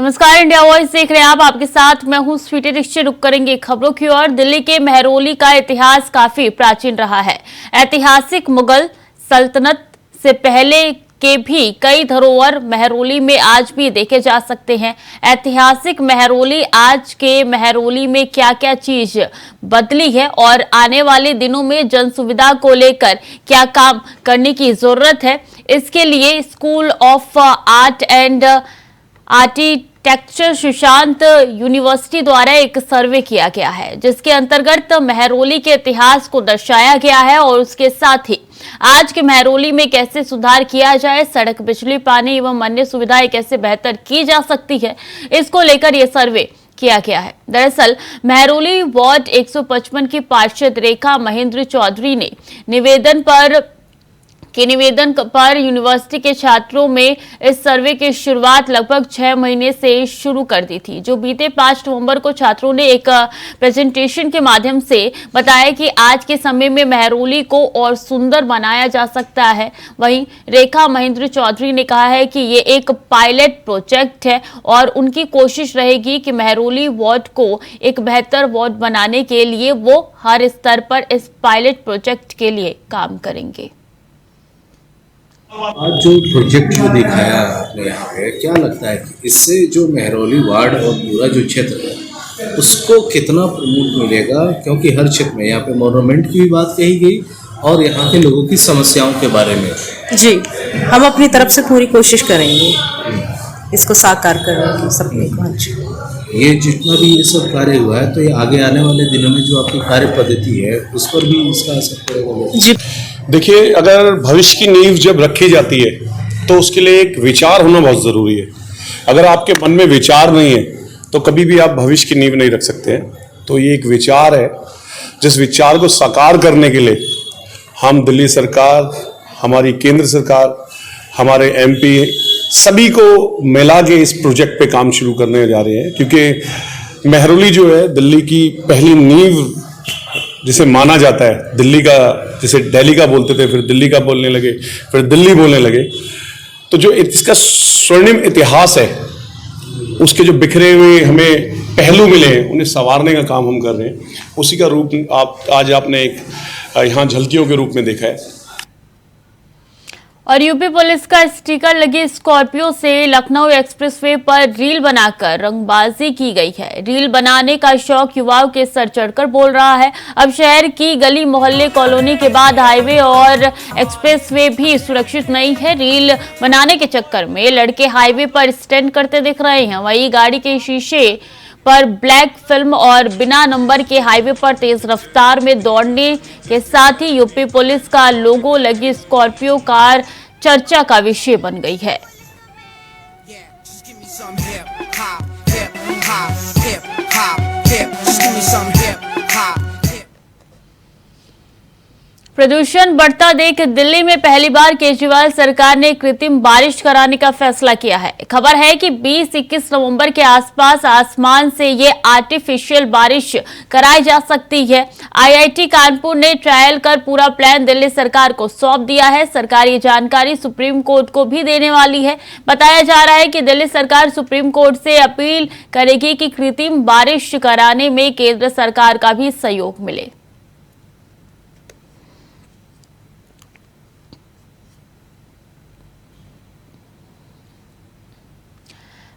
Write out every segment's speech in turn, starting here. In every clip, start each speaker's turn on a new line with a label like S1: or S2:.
S1: नमस्कार, India voice देख रहे हैं आप। आपके साथ मैं हूं स्वीटी दीक्षित। रुक करेंगे खबरों की ओर। दिल्ली के मेहरौली का इतिहास काफी प्राचीन रहा है। ऐतिहासिक मुगल सल्तनत से पहले के भी कई धरोहर मेहरौली में आज भी देखे जा सकते हैं। ऐतिहासिक मेहरौली, आज के मेहरौली में क्या क्या चीज बदली है और आने वाले दिनों में जन सुविधा को लेकर क्या काम करने की जरूरत है, इसके लिए school of art and architecture Sushant university द्वारा एक सर्वे किया गया है, जिसके अंतर्गत मेहरौली के इतिहास को दर्शाया गया है और उसके साथ ही आज के मेहरौली में कैसे सुधार किया जाए, सड़क, बिजली, पानी एवं अन्य सुविधाएं कैसे बेहतर की जा सकती है, इसको लेकर यह सर्वे किया गया है। दरअसल मेहरौली वार्ड 155 की पार्षद रेखा महेंद्र चौधरी ने निवेदन पर यूनिवर्सिटी के छात्रों में इस सर्वे की शुरुआत लगभग 6 महीने से शुरू कर दी थी, जो बीते 5 नवंबर को छात्रों ने एक प्रेजेंटेशन के माध्यम से बताया कि आज के समय में मेहरौली को और सुंदर बनाया जा सकता है। वहीं रेखा महेंद्र चौधरी ने कहा है कि ये एक पायलट प्रोजेक्ट है और उनकी कोशिश रहेगी कि मेहरौली वार्ड को एक बेहतर वार्ड बनाने के लिए वो हर स्तर पर इस पायलट प्रोजेक्ट के लिए काम करेंगे।
S2: आज जो प्रोजेक्ट जो दिखाया आपने यहाँ पे, क्या लगता है कि इससे जो मेहरौली वार्ड और पूरा जो क्षेत्र है उसको कितना प्रमोट मिलेगा? क्योंकि हर क्षेत्र में यहाँ पे मोनूमेंट की भी बात कही गई और यहाँ के लोगों की समस्याओं के बारे में। जी,
S3: हम अपनी तरफ से पूरी कोशिश करेंगे इसको साकार करने की, सपने को।
S2: ये जितना भी ये सब कार्य हुआ है, तो ये आगे आने वाले दिनों में जो आपकी कार्य पद्धति है उस पर भी इसका असर पड़ेगा।
S4: जी देखिए, अगर भविष्य की नींव जब रखी जाती है तो उसके लिए एक विचार होना बहुत ज़रूरी है। अगर आपके मन में विचार नहीं है तो कभी भी आप भविष्य की नींव नहीं रख सकते हैं। तो ये एक विचार है, जिस विचार को साकार करने के लिए हम दिल्ली सरकार, हमारी केंद्र सरकार, हमारे एमपी सभी को मिला के इस प्रोजेक्ट पे काम शुरू करने जा रहे हैं। क्योंकि मेहरौली जो है दिल्ली की पहली नींव जिसे माना जाता है, दिल्ली का, जिसे दिल्ली का बोलते थे, फिर दिल्ली का बोलने लगे, फिर दिल्ली बोलने लगे। तो जो इसका स्वर्णिम इतिहास है, उसके जो बिखरे हुए हमें पहलू मिले हैं, उन्हें संवारने का काम हम कर रहे हैं। उसी का रूप आज आपने एक यहाँ झलकियों के रूप में देखा है।
S1: और यूपी पुलिस का स्टिकर लगी स्कॉर्पियो से लखनऊ एक्सप्रेसवे पर रील बनाकर रंगबाजी की गई है। रील बनाने का शौक युवाओं के सर चढ़कर बोल रहा है। अब शहर की गली मोहल्ले, कॉलोनी के बाद हाईवे और एक्सप्रेसवे भी सुरक्षित नहीं है। रील बनाने के चक्कर में लड़के हाईवे पर स्टैंड करते दिख रहे हैं। वहीं गाड़ी के शीशे पर ब्लैक फिल्म और बिना नंबर के हाईवे पर तेज रफ्तार में दौड़ने के साथ ही यूपी पुलिस का लोगो लगी स्कॉर्पियो कार चर्चा का विषय बन गई है। प्रदूषण बढ़ता देख दिल्ली में पहली बार केजरीवाल सरकार ने कृत्रिम बारिश कराने का फैसला किया है। खबर है कि 20-21 नवंबर के आसपास आसमान से ये आर्टिफिशियल बारिश कराई जा सकती है। आईआईटी कानपुर ने ट्रायल कर पूरा प्लान दिल्ली सरकार को सौंप दिया है। सरकार ये जानकारी सुप्रीम कोर्ट को भी देने वाली है। बताया जा रहा है कि दिल्ली सरकार सुप्रीम कोर्ट से अपील करेगी कि कृत्रिम बारिश कराने में केंद्र सरकार का भी सहयोग मिले।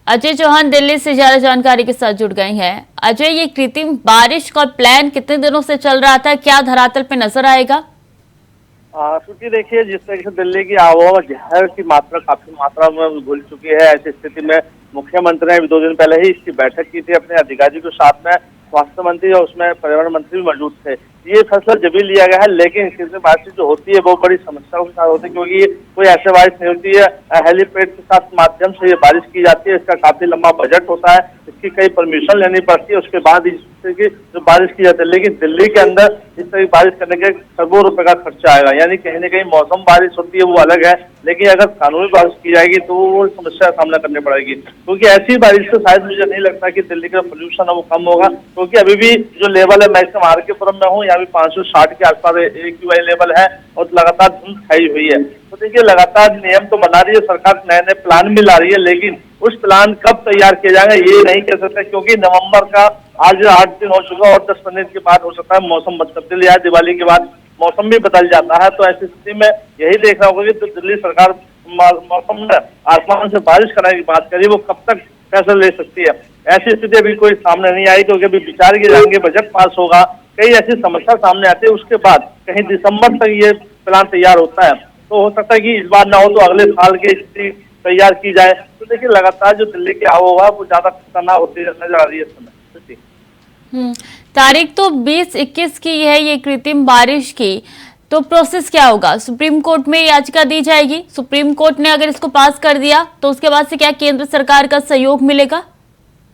S1: अजय चौहान दिल्ली से ज्यादा जानकारी के साथ जुड़ गए हैं। अजय, ये कृत्रिम बारिश का प्लान कितने दिनों से चल रहा था, क्या धरातल पे नजर आएगा?
S5: सूची देखिए, जिस तरह से दिल्ली की आबोहवा जहर की मात्रा काफी मात्रा में घुल चुकी है, ऐसी स्थिति में मुख्यमंत्री ने 2 दिन पहले ही इसकी बैठक की थी अपने अधिकारियों के साथ में। स्वास्थ्य मंत्री और उसमें पर्यावरण मंत्री भी मौजूद थे। ये फैसला जब भी लिया गया है, लेकिन कृत्रिम बारिश जो होती है वो बड़ी समस्याओं के साथ होती है, क्योंकि कोई ऐसे बारिश नहीं होती है। हेलीपैड के साथ माध्यम से ये बारिश की जाती है। इसका काफी लंबा बजट होता है, इसकी कई परमिशन लेनी पड़ती है, उसके बाद इस तरह की जो बारिश की जाती है। लेकिन दिल्ली के अंदर इस तरह की बारिश करने के करोड़ों रुपए का खर्चा आएगा। यानी कहीं न कहीं मौसम बारिश होती है वो अलग है, लेकिन अगर कानूनी बारिश की जाएगी तो वो समस्या का सामना करनी पड़ेगी। क्योंकि ऐसी बारिश से शायद मुझे नहीं लगता कि दिल्ली का पोल्यूशन है वो कम होगा, क्योंकि अभी भी जो लेवल है, मैं इसके आर के पुरम में हूँ, यहाँ भी 560 के आसपास AQI लेवल है और लगातार धुंध छाई हुई है। तो देखिए लगातार नियम तो बना रही है सरकार, नए नए प्लान भी ला रही है, लेकिन उस प्लान कब तैयार किया जाएगा ये नहीं कह सकते, क्योंकि नवंबर का आज 8 दिन हो चुका और 10-15 दिन के बाद हो सकता है मौसम बदल जाए, दिवाली के बाद मौसम भी बदल जाता है। तो ऐसी स्थिति में यही देखना होगा कि दिल्ली सरकार मौसम में आसमान से बारिश कराने की बात करिए, वो कब तक फैसला ले सकती है। ऐसी स्थिति अभी कोई सामने नहीं आई, क्योंकि अभी विचार किए जाएंगे, बजट पास होगा, कई ऐसी समस्या सामने आती है, उसके बाद कहीं दिसंबर तक ये प्लान तैयार होता है। तो हो सकता है कि इस बार ना हो तो अगले साल की स्थिति तैयार की जाए। तो देखिए लगातार जो दिल्ली की आबोहवा वो ज्यादा खतरनाक होती नजर आ रही है इस समय।
S1: तारीख तो 20-21 की है ये कृत्रिम बारिश की, तो प्रोसेस क्या होगा? सुप्रीम कोर्ट में याचिका दी जाएगी, सुप्रीम कोर्ट ने अगर इसको पास कर दिया तो उसके बाद से क्या केंद्र सरकार का सहयोग मिलेगा?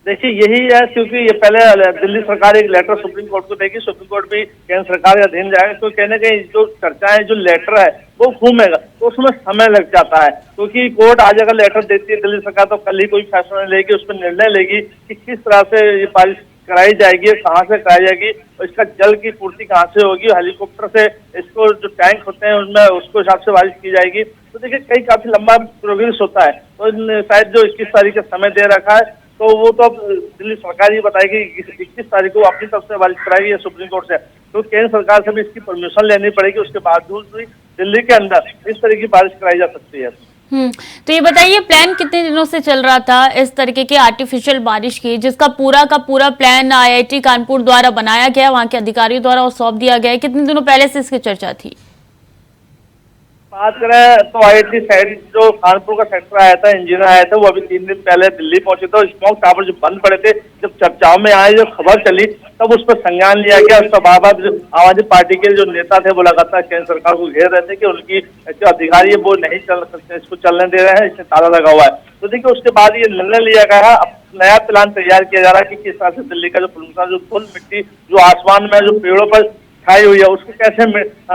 S5: देखिए यही है, क्योंकि ये पहले दिल्ली सरकार एक लेटर सुप्रीम कोर्ट को देगी, सुप्रीम कोर्ट भी केंद्र सरकार के अधीन जाएगा। तो कहने के जो चर्चा है, जो लेटर है वो घूमेगा, तो उसमें समय लग जाता है, क्योंकि कोर्ट आज अगर लेटर देती है दिल्ली सरकार तो कल ही कोई फैसला लेगी, उस पर निर्णय लेगी कि किस तरह से ये बारिश कराई जाएगी, कहाँ से कराई जाएगी, और इसका जल की पूर्ति कहाँ से होगी, हेलीकॉप्टर से इसको जो टैंक होते हैं उनमें उसको हिसाब से बारिश की जाएगी। तो देखिए काफी लंबा प्रोग्रेस होता है। तो शायद जो 21 तारीख का समय दे रखा है, तो वो तो अब दिल्ली सरकार ही बताएगी 21 तारीख को अपनी तरफ से बारिश कराएगी सुप्रीम कोर्ट से। तो केंद्र सरकार से भी इसकी परमिशन लेनी पड़ेगी, उसके बावजूद भी दिल्ली के अंदर इस तरह की बारिश कराई जा सकती है।
S1: तो ये बताइए प्लान कितने दिनों से चल रहा था इस तरीके की आर्टिफिशियल बारिश की, जिसका पूरा का पूरा प्लान IIT कानपुर द्वारा बनाया गया, वहां के अधिकारियों द्वारा और सौंप दिया गया है? कितने दिनों पहले से इसकी चर्चा थी?
S5: बात करें तो IIT साइड जो कानपुर का सेक्टर आया था, इंजीनियर आया था, वो अभी 3 दिन पहले दिल्ली पहुंचे थे। स्मॉग टावर जो बंद पड़े थे, जब चर्चाओं में आए, जो खबर चली, तब उस पर संज्ञान लिया गया। उसका बार-बार जो आम आदमी पार्टी के जो नेता थे वो लगातार केंद्र सरकार को घेर रहे थे कि उनकी जो अधिकारी है वो नहीं चल सकते, इसको चलने दे रहे हैं, इसमें ताला लगा हुआ है। तो देखिए उसके बाद ये निर्णय लिया गया है, अब नया प्लान तैयार किया जा रहा है कि किस तरह से दिल्ली का जो प्रदूषण, जो धूल मिट्टी जो आसमान में जो पेड़ों पर छाई हुई है, उसको कैसे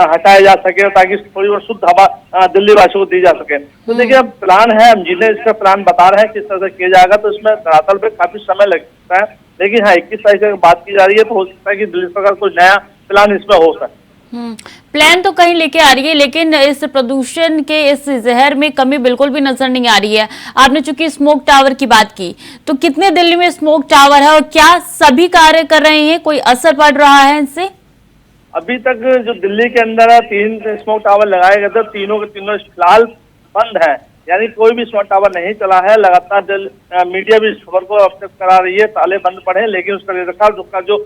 S5: हटाया जा सके ताकि थोड़ी और शुद्ध हवा दिल्ली वासियों को दी जा सके। तो देखिए अब प्लान है, हम जिन्हें इसका प्लान बता रहे हैं किस तरह से किया जाएगा, तो इसमें धरातल पे काफी समय लग सकता है। लेकिन हाँ 21 तारीख की बात की जा रही है, तो हो सकता है कि दिल्ली सरकार कोई नया प्लान इसमें हो सकता है।
S1: प्लान तो कहीं लेके आ रही है, लेकिन इस प्रदूषण के इस जहर में कमी बिल्कुल भी नजर नहीं आ रही है। आपने चूंकि स्मोक टावर की बात की, तो कितने दिल्ली में स्मोक टावर है और क्या सभी कार्य कर रहे हैं, कोई असर पड़ रहा है इनसे?
S5: अभी तक जो दिल्ली के अंदर 3 स्मोक टावर लगाए गए थे, तीनों के तीनों फिलहाल बंद है, यानी कोई भी स्मोक टावर नहीं चला है। लगातार मीडिया भी इस खबर को अब तक करा रही है, ताले बंद पड़े हैं, लेकिन उसका रखरखाव उसका जो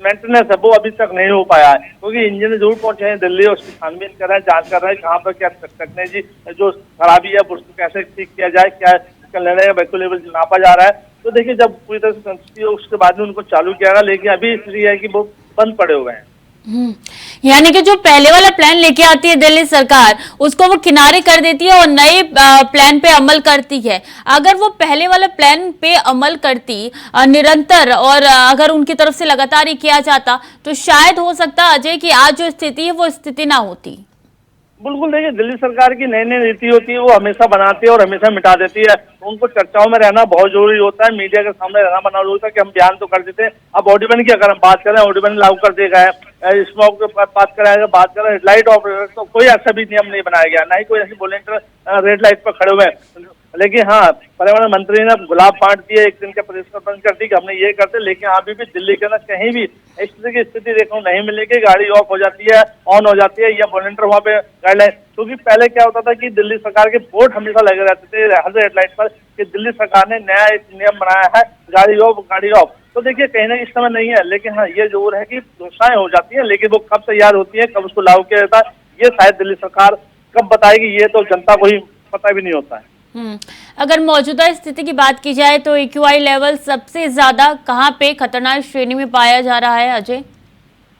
S5: मेंटेनेंस है वो अभी तक नहीं हो पाया है, क्योंकि इंजीनियर जरूर पहुंचे हैं दिल्ली, उसकी छानबीन कर रहे हैं, जांच कर रहे हैं कहाँ पर क्या टेक्नोलॉजी जो खराबी है उसको कैसे ठीक किया जाए, क्या इसका लेवल वैक्यूम लेवल नापा जा रहा है। तो देखिए जब पूरी तरह से संतुष्टि हो उसके बाद में उनको चालू किया गया, लेकिन अभी इसलिए है कि वो बंद पड़े हुए हैं।
S1: यानी कि जो पहले वाला प्लान लेके आती है दिल्ली सरकार, उसको वो किनारे कर देती है और नए प्लान पे अमल करती है। अगर वो पहले वाला प्लान पे अमल करती निरंतर, और अगर उनकी तरफ से लगातार ही किया जाता, तो शायद हो सकता अजय कि आज जो स्थिति है वो स्थिति ना होती।
S5: बिल्कुल, देखिए दिल्ली सरकार की नई नई नीति होती है, वो हमेशा बनाती है और हमेशा मिटा देती है। उनको चर्चाओं में रहना बहुत जरूरी होता है, मीडिया के सामने रहना बना जरूरी होता है कि हम बयान तो कर देते हैं। अब ऑर्डिनरी की अगर हम बात करें, ऑर्डिनरी लागू कर दिया गया है, स्मोक की बात करें, बात करें हेडलाइट ऑपरेटर, तो कोई ऐसा भी नियम नहीं बनाया गया, ना ही कोई ऐसी वॉलंटियर रेड लाइट पर खड़े हुए हैं। लेकिन हाँ, पर्यावरण मंत्री ने गुलाब बांट दिए, एक दिन का प्रदर्शन बंद कर दी कि हमने ये करते, लेकिन अभी भी दिल्ली के अंदर कहीं भी इस तरह की स्थिति देखने को नहीं मिलेगी। गाड़ी ऑफ हो जाती है, ऑन हो जाती है, या वॉलंटियर वहाँ पे गाइडलाइन, क्योंकि पहले क्या होता था कि दिल्ली सरकार के बोर्ड हमेशा लगे रहते थे हर हेडलाइट पर कि दिल्ली सरकार ने नया एक नियम बनाया है, गाड़ी ऑफ गाड़ी ऑफ। तो देखिए कहीं ना इस समय नहीं है, लेकिन हाँ ये जरूर है कि घोषणाएं हो जाती है, लेकिन वो कब तैयार होती है, कब उसको लागू किया जाता है, ये शायद दिल्ली सरकार कब बताएगी, ये तो जनता को ही पता भी नहीं होता है।
S1: अगर मौजूदा स्थिति की बात की जाए तो AQI लेवल सबसे ज्यादा कहां पे खतरनाक श्रेणी में पाया जा रहा है अजय?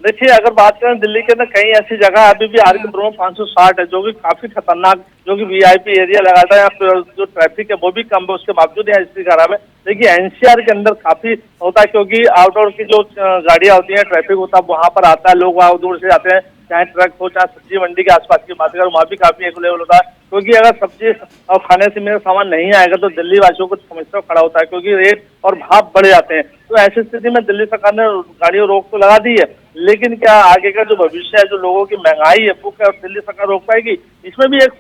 S5: देखिए अगर बात करें दिल्ली के अंदर कई ऐसी जगह अभी भी आर के पुरम 560 है, जो कि काफी खतरनाक, जो कि VIP एरिया लगाता है, यहाँ पे जो ट्रैफिक है वो भी कम है, उसके बावजूद यहाँ स्थिति खराब है। देखिए NCR के अंदर काफी होता है, क्योंकि आउटडोर की जो गाड़ियां होती हैं, ट्रैफिक होता है, वहां पर आता है, लोग वहां दूर से जाते हैं, चाहे ट्रक हो, चाहे सब्जी मंडी के आसपास की बात करें, वहाँ भी काफी एक लेवल होता है। क्योंकि अगर सब्जी और खाने से मेरा सामान नहीं आएगा तो दिल्ली वासियों को समस्या खड़ा होता है, क्योंकि रेट और भाव बढ़ जाते हैं। तो ऐसी स्थिति में दिल्ली सरकार ने गाड़ियों रोक तो लगा दी है, लेकिन क्या आगे का जो भविष्य है, जो लोगों की महंगाई है, वो क्या दिल्ली सरकार रोक पाएगी? इसमें भी एक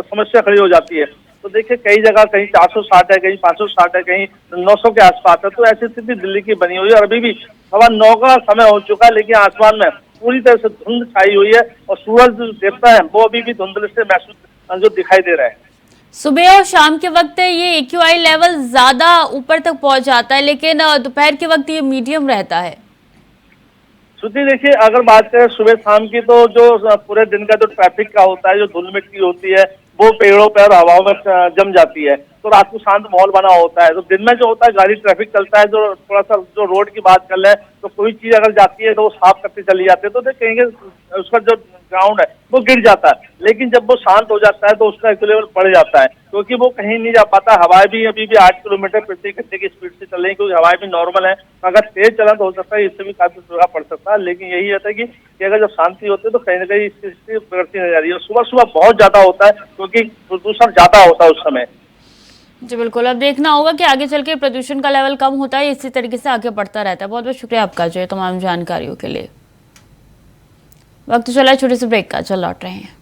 S5: समस्या खड़ी हो जाती है। तो देखिए, कई जगह कहीं 460 है, कहीं 560 है, कहीं 900 के आसपास है। तो ऐसी स्थिति दिल्ली की बनी हुई है और अभी भी 9:15 का समय हो चुका है, लेकिन आसमान में पूरी तरह से धुंध छाई हुई है और सूरज जो देवता है वो अभी भी धुंधले से महसूस जो दिखाई दे रहा है।
S1: सुबह और शाम के वक्त ये AQI लेवल ज्यादा ऊपर तक पहुंच जाता है, लेकिन दोपहर के वक्त ये मीडियम रहता है।
S5: श्रुति देखिए, अगर बात करें सुबह शाम की, तो जो पूरे दिन का जो ट्रैफिक का होता है, जो धूल मिट्टी होती है, वो पेड़ों पर हवाओं में जम जाती है, तो रात को शांत माहौल बना होता है। तो दिन में जो होता है गाड़ी ट्रैफिक चलता है, जो थोड़ा सा जो रोड की बात कर ले तो कोई चीज अगर जाती है तो वो साफ करते चली जाती है, तो कहेंगे उसका जो ग्राउंड है वो गिर जाता है। लेकिन जब वो शांत हो जाता है तो उसका एक लेवल बढ़ जाता है, क्योंकि वो कहीं नहीं जा पाता। हवाएं भी अभी भी 8 किलोमीटर प्रति घंटे की स्पीड से चल रही है, क्योंकि हवाएं भी नॉर्मल है। अगर तेज चला तो हो सकता है इससे भी काफी प्रभाव पड़ सकता है। लेकिन यही होता है कि अगर जब शांति होती है तो कहीं ना कहीं इसकी स्थिति बिगड़ती नजर आ रही है। सुबह सुबह बहुत ज्यादा होता है, क्योंकि प्रदूषण ज्यादा होता है उस समय।
S1: जी बिल्कुल, अब देखना होगा कि आगे चल के प्रदूषण का लेवल कम होता है, इसी तरीके से आगे बढ़ता रहता है। बहुत बहुत शुक्रिया आपका जो तमाम जानकारियों के लिए। वक्त चला छोटे से ब्रेक का, चल लौट रहे हैं।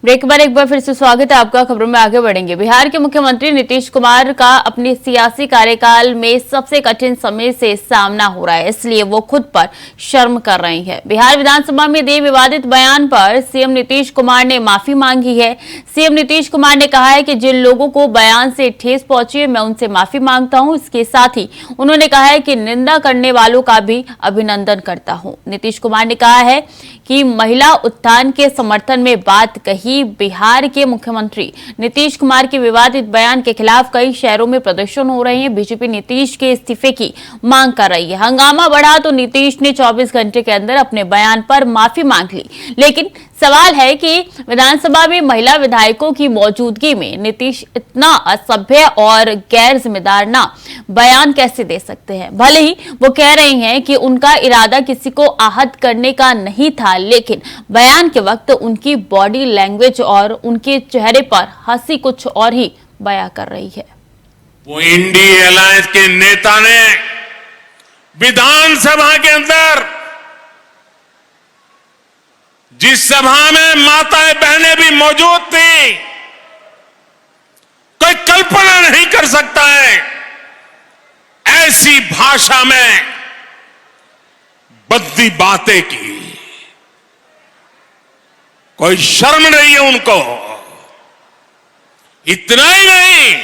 S1: ब्रेक के बाद एक बार फिर से स्वागत है आपका। खबरों में आगे बढ़ेंगे। बिहार के मुख्यमंत्री नीतीश कुमार का अपने सियासी कार्यकाल में सबसे कठिन समय से सामना हो रहा है, इसलिए वो खुद पर शर्म कर रही है। बिहार विधानसभा में दिए विवादित बयान पर सीएम नीतीश कुमार ने माफी मांगी है। सीएम नीतीश कुमार ने कहा है कि जिन लोगों को बयान से ठेस पहुंची है, मैं उनसे माफी मांगता हूं। इसके साथ ही उन्होंने कहा है कि निंदा करने वालों का भी अभिनंदन करता हूं। नीतीश कुमार ने कहा है कि महिला उत्थान के समर्थन में बात कही। बिहार के मुख्यमंत्री नीतीश कुमार के विवादित बयान के खिलाफ कई शहरों में प्रदर्शन हो रहे हैं। बीजेपी नीतीश के इस्तीफे की मांग कर रही है। हंगामा बढ़ा तो नीतीश ने 24 घंटे के अंदर अपने बयान पर माफी मांग ली, लेकिन सवाल है कि विधानसभा में महिला विधायकों की मौजूदगी में नीतीश इतना असभ्य और गैर जिम्मेदार ना बयान कैसे दे सकते हैं। भले ही वो कह रहे हैं कि उनका इरादा किसी को आहत करने का नहीं था, लेकिन बयान के वक्त उनकी बॉडी लैंग्वेज और उनके चेहरे पर हंसी कुछ और ही बयां कर रही है।
S6: वो इंडी अलायंस के नेता ने विधानसभा के अंदर, जिस सभा में माताएं बहनें भी मौजूद थी, कोई कल्पना नहीं कर सकता है ऐसी भाषा में बद्दी बातें की। कोई शर्म नहीं है उनको। इतना ही नहीं,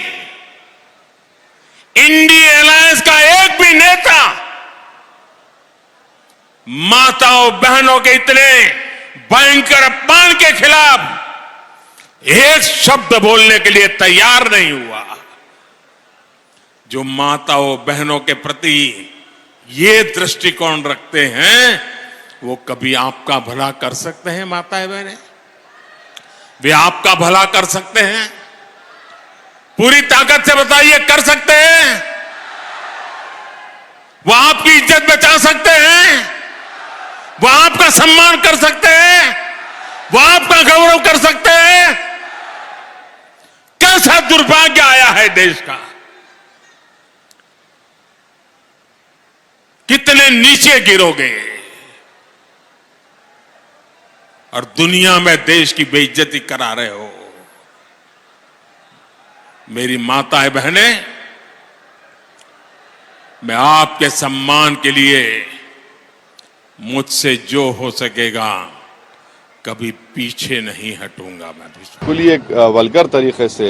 S6: इंडी अलायंस का एक भी नेता माताओं बहनों के इतने भयंकर अपमान के खिलाफ एक शब्द बोलने के लिए तैयार नहीं हुआ। जो माताओं बहनों के प्रति ये दृष्टिकोण रखते हैं, वो कभी आपका भला कर सकते हैं? माताएं बहनें, वे आपका भला कर सकते हैं? पूरी ताकत से बताइए, कर सकते हैं? वो आपकी इज्जत बचा सकते हैं? वो आपका सम्मान कर सकते हैं? वो आपका गौरव कर सकते हैं? कैसा दुर्भाग्य आया है देश का। कितने नीचे गिरोगे और दुनिया में देश की बेइज्जती करा रहे हो। मेरी माताएं बहनें, मैं आपके सम्मान के लिए मुझसे जो हो सकेगा कभी पीछे नहीं हटूंगा। मैं
S7: बिल्कुल ही एक वल्गर तरीके से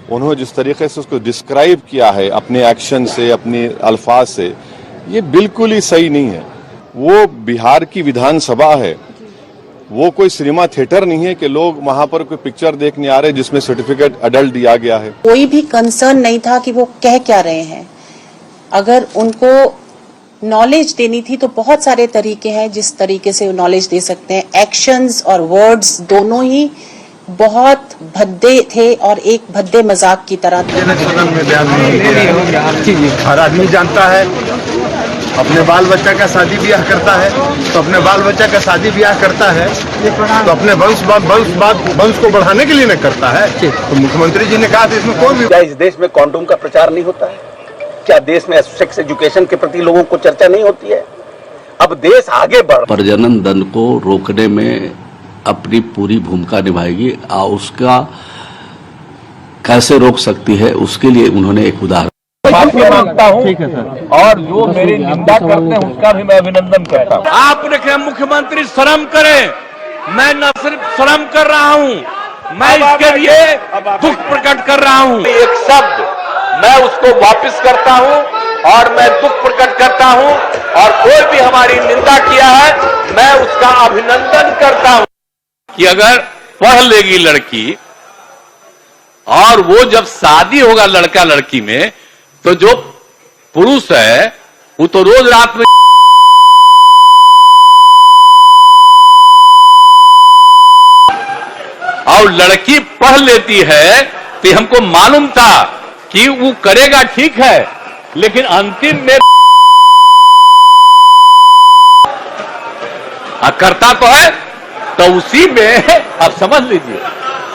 S7: उन्होंने जिस तरीके से उसको डिस्क्राइब किया है अपने एक्शन से, अपने अल्फाज से, ये बिल्कुल ही सही नहीं है। वो बिहार की विधानसभा है, वो कोई सिनेमा थिएटर नहीं है कि लोग वहां पर कोई पिक्चर देखने आ रहे हैं जिसमें सर्टिफिकेट अडल्ट दिया गया है।
S3: कोई भी कंसर्न नहीं था कि वो कह क्या रहे हैं। अगर उनको नॉलेज देनी थी तो बहुत सारे तरीके हैं जिस तरीके से नॉलेज दे सकते हैं। एक्शंस और वर्ड्स दोनों ही बहुत भद्दे थे और एक भद्दे मजाक की तरह थे।
S8: हर आदमी जानता है अपने बाल बच्चा का शादी ब्याह करता है तो अपने बाल बच्चा का शादी ब्याह करता है तो अपने वंश को बढ़ाने के लिए न करता है। तो मुख्यमंत्री जी ने कहा था इसमें कोई भी
S9: क्या इस देश में कॉन्डोम का प्रचार नहीं होता है? क्या देश में सेक्स एजुकेशन के प्रति लोगों को चर्चा नहीं होती है? अब देश आगे बढ़
S10: प्रजनन दंड को रोकने में अपनी पूरी भूमिका निभाएगी और उसका कैसे रोक सकती है उसके लिए उन्होंने एक उदाहरण
S9: माफी मांगता हूं। ठीक है सर। और जो मेरी निंदा करते हैं उसका भी मैं अभिनंदन करता हूं। आपने कहा मुख्यमंत्री शर्म करे, मैं न सिर्फ शर्म कर रहा हूं, मैं इसके लिए दुख प्रकट कर रहा हूं। एक शब्द मैं उसको वापस करता हूं और मैं दुख प्रकट करता हूं और कोई भी हमारी निंदा किया है मैं उसका अभिनंदन करता हूं कि अगर पढ़ लेगी लड़की और वो जब शादी होगा लड़का लड़की में तो जो पुरुष है वो तो रोज रात में और लड़की पढ़ लेती है तो हमको मालूम था कि वो करेगा ठीक है, लेकिन अंतिम में करता तो है तो उसी में आप समझ लीजिए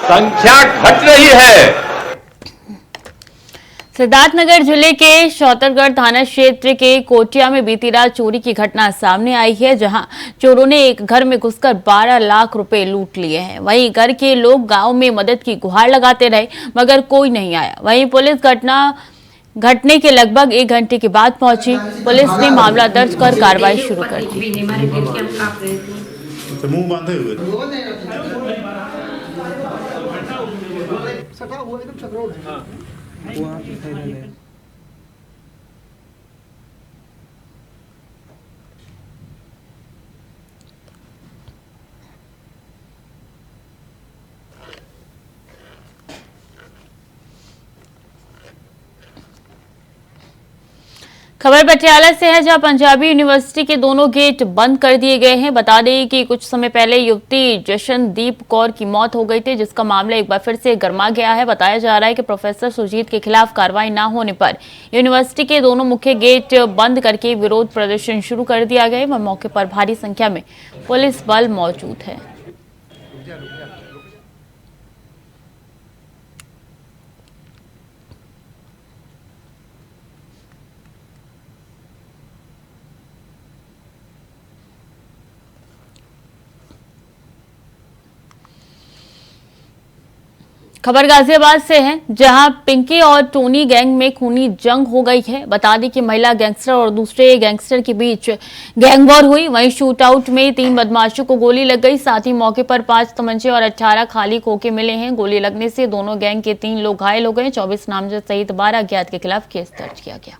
S9: संख्या घट रही है।
S1: सिद्धार्थनगर जिले के शौतरगढ़ थाना क्षेत्र के कोटिया में बीती रात चोरी की घटना सामने आई है, जहां चोरों ने एक घर में घुसकर 12 लाख रुपए लूट लिए हैं। वहीं घर के लोग गांव में मदद की गुहार लगाते रहे मगर कोई नहीं आया। वहीं पुलिस घटने के लगभग 1 घंटे के बाद पहुंची। पुलिस ने मामला दर्ज कर कार्रवाई शुरू कर दी।
S11: मुंह बांधे हुए
S1: खबर पटियाला से है, जहां पंजाबी यूनिवर्सिटी के दोनों गेट बंद कर दिए गए हैं। बता दें कि कुछ समय पहले युवती जशनदीप कौर की मौत हो गई थी, जिसका मामला एक बार फिर से गर्मा गया है। बताया जा रहा है कि प्रोफेसर सुजीत के खिलाफ कार्रवाई न होने पर यूनिवर्सिटी के दोनों मुख्य गेट बंद करके विरोध प्रदर्शन शुरू कर दिया गया है। मौके पर भारी संख्या में पुलिस बल मौजूद है। खबर गाजियाबाद से है, जहां पिंकी और टोनी गैंग में खूनी जंग हो गई है। बता दें कि महिला गैंगस्टर और दूसरे गैंगस्टर के बीच गैंग वॉर हुई। वहीं शूट आउट में 3 बदमाशों को गोली लग गई। साथ ही मौके पर 5 तमंचे और 18 खाली खोखे मिले हैं। गोली लगने से दोनों गैंग के 3 लोग घायल हो गए। 24 नामजद सहित 12 अज्ञात के खिलाफ केस दर्ज किया गया।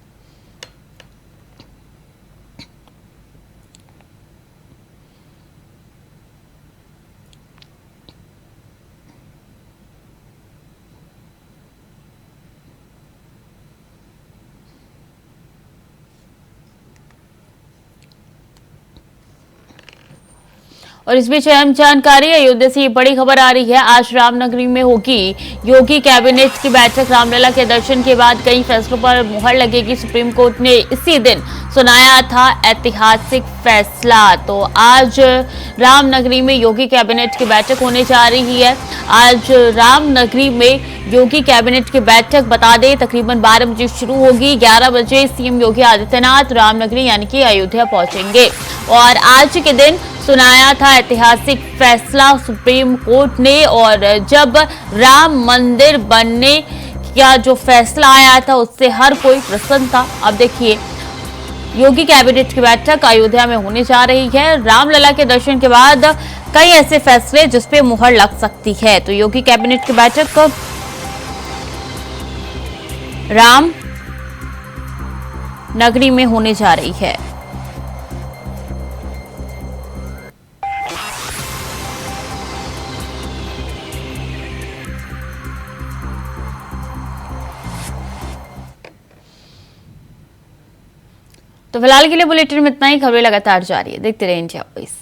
S1: और इस बीच अहम जानकारी अयोध्या से बड़ी खबर आ रही है। आज रामनगरी में होगी योगी कैबिनेट की बैठक। रामलला के दर्शन के बाद कई फैसलों पर मुहर लगेगी। सुप्रीम कोर्ट ने इसी दिन सुनाया था ऐतिहासिक फैसला। तो आज रामनगरी में योगी कैबिनेट की बैठक होने जा रही है। आज रामनगरी में योगी कैबिनेट की बैठक बता दें तकरीबन 12 बजे शुरू होगी। 11 बजे सीएम योगी आदित्यनाथ रामनगरी यानी कि अयोध्या पहुंचेंगे और आज के दिन सुनाया था ऐतिहासिक फैसला सुप्रीम कोर्ट ने। और जब राम मंदिर बनने का जो फैसला आया था उससे हर कोई प्रसन्न था। अब देखिए योगी कैबिनेट की बैठक अयोध्या में होने जा रही है। रामलला के दर्शन के बाद कई ऐसे फैसले जिस पे मुहर लग सकती है। तो योगी कैबिनेट की बैठक राम नगरी में होने जा रही है। तो फिलहाल के लिए बुलेटिन में इतना ही। खबरें लगातार जारी है, देखते रहिए इंडिया वॉइस।